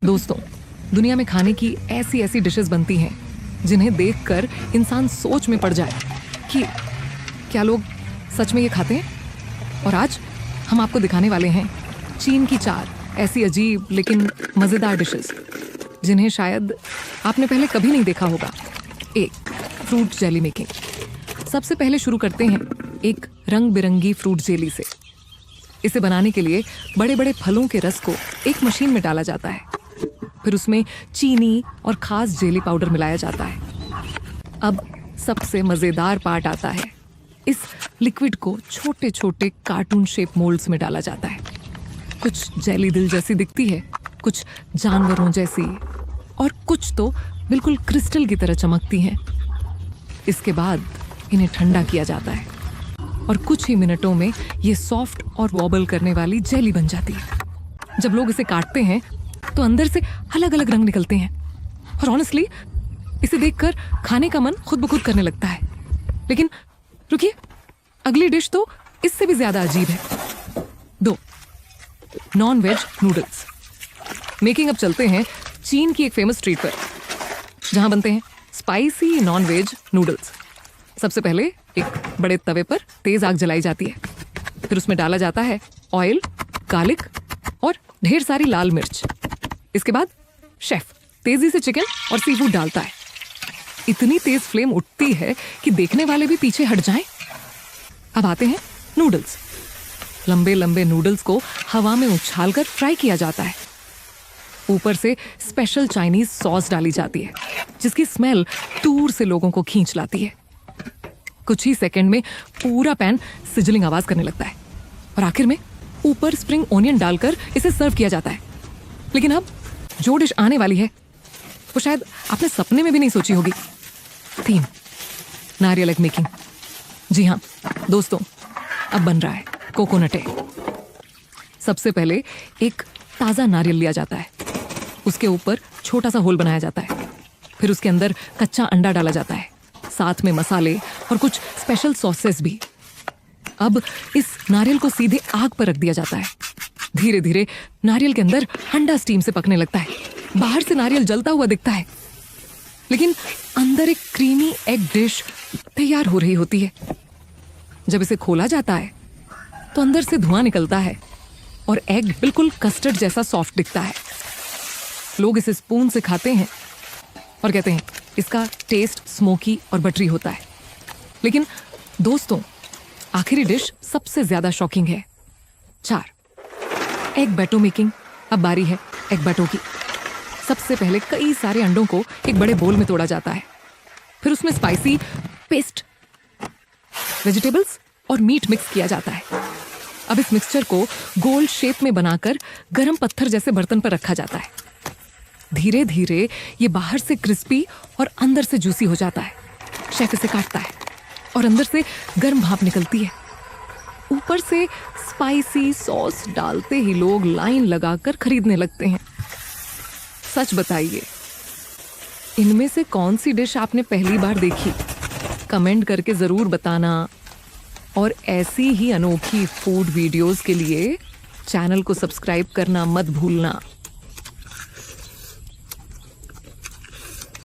दोस्तों, दुनिया में खाने की ऐसी ऐसी डिशेस बनती हैं जिन्हें देखकर इंसान सोच में पड़ जाए कि क्या लोग सच में ये खाते हैं। और आज हम आपको दिखाने वाले हैं चीन की 4 ऐसी अजीब लेकिन मज़ेदार डिशेस जिन्हें शायद आपने पहले कभी नहीं देखा होगा। 1. Fruit jelly making. सबसे पहले शुरू करते हैं एक रंग बिरंगी फ्रूट जेली से। इसे बनाने के लिए बड़े बड़े फलों के रस को एक मशीन में डाला जाता है, फिर उसमें चीनी और खास जेली पाउडर मिलाया जाता है। अब सबसे मज़ेदार पार्ट आता है। इस लिक्विड को छोटे छोटे कार्टून शेप मोल्ड्स में डाला जाता है। कुछ जेली दिल जैसी दिखती है, कुछ जानवरों जैसी, और कुछ तो बिल्कुल क्रिस्टल की तरह चमकती हैं। इसके बाद इन्हें ठंडा किया जाता है और कुछ ही मिनटों में ये सॉफ्ट और वॉबल करने वाली जेली बन जाती है। जब लोग इसे काटते हैं तो अंदर से अलग अलग रंग निकलते हैं और ऑनेस्टली इसे देखकर खाने का मन खुद ब खुद करने लगता है। लेकिन रुकिए, अगली डिश तो इससे भी ज्यादा अजीब है। 2. Non veg noodles. मेकिंग अब चलते हैं चीन की एक फेमस स्ट्रीट पर जहां बनते हैं स्पाइसी नॉन वेज नूडल्स। सबसे पहले एक बड़े तवे पर तेज आग जलाई जाती है, फिर उसमें डाला जाता है ऑयल, गार्लिक और ढेर सारी लाल मिर्च। इसके बाद शेफ तेजी से चिकन और सी फूड डालता है। इतनी तेज फ्लेम उठती है कि देखने वाले भी पीछे हट जाएं। अब आते हैं नूडल्स। लंबे लंबे नूडल्स को हवा में उछालकर फ्राई किया जाता है। ऊपर से स्पेशल चाइनीज सॉस डाली जाती है जिसकी स्मेल दूर से लोगों को खींच लाती है। कुछ ही सेकंड में पूरा पैन सिजलिंग आवाज करने लगता है और आखिर में ऊपर स्प्रिंग ओनियन डालकर इसे सर्व किया जाता है। लेकिन अब जो डिश आने वाली है वो शायद आपने सपने में भी नहीं सोची होगी। 3. नारियल एग मेकिंग। जी हाँ दोस्तों, अब बन रहा है कोकोनट। सबसे पहले एक ताज़ा नारियल लिया जाता है, उसके ऊपर छोटा सा होल बनाया जाता है, फिर उसके अंदर कच्चा अंडा डाला जाता है, साथ में मसाले और कुछ स्पेशल सॉसेस भी। अब इस नारियल को सीधे आग पर रख दिया जाता है। धीरे धीरे नारियल के अंदर अंडा स्टीम से पकने लगता है। बाहर से नारियल जलता हुआ दिखता है, लेकिन अंदर एक क्रीमी एग डिश तैयार हो रही होती है। जब इसे खोला जाता है तो अंदर से धुआं निकलता है और एग बिल्कुल कस्टर्ड जैसा सॉफ्ट दिखता है। लोग इसे स्पून से खाते हैं और कहते हैं इसका टेस्ट स्मोकी और बटरी होता है। लेकिन दोस्तों, आखिरी डिश सबसे ज्यादा शॉकिंग है। 4. Egg better making. अब बारी है एग बैटो की। सबसे पहले कई सारे अंडों को एक बड़े बोल में तोड़ा जाता है, फिर उसमें स्पाइसी पेस्ट, वेजिटेबल्स और मीट मिक्स किया जाता है। अब इस मिक्सचर को गोल शेप में बनाकर गरम पत्थर जैसे बर्तन पर रखा जाता है। धीरे धीरे ये बाहर से क्रिस्पी और अंदर से जूसी हो जाता है। शेफ इसे काटता है और अंदर से गर्म भाप निकलती है। ऊपर से स्पाइसी सॉस डालते ही लोग लाइन लगाकर खरीदने लगते हैं। सच बताइए, इनमें से कौन सी डिश आपने पहली बार देखी? कमेंट करके जरूर बताना। और ऐसी ही अनोखी फूड वीडियोस के लिए चैनल को सब्सक्राइब करना मत भूलना।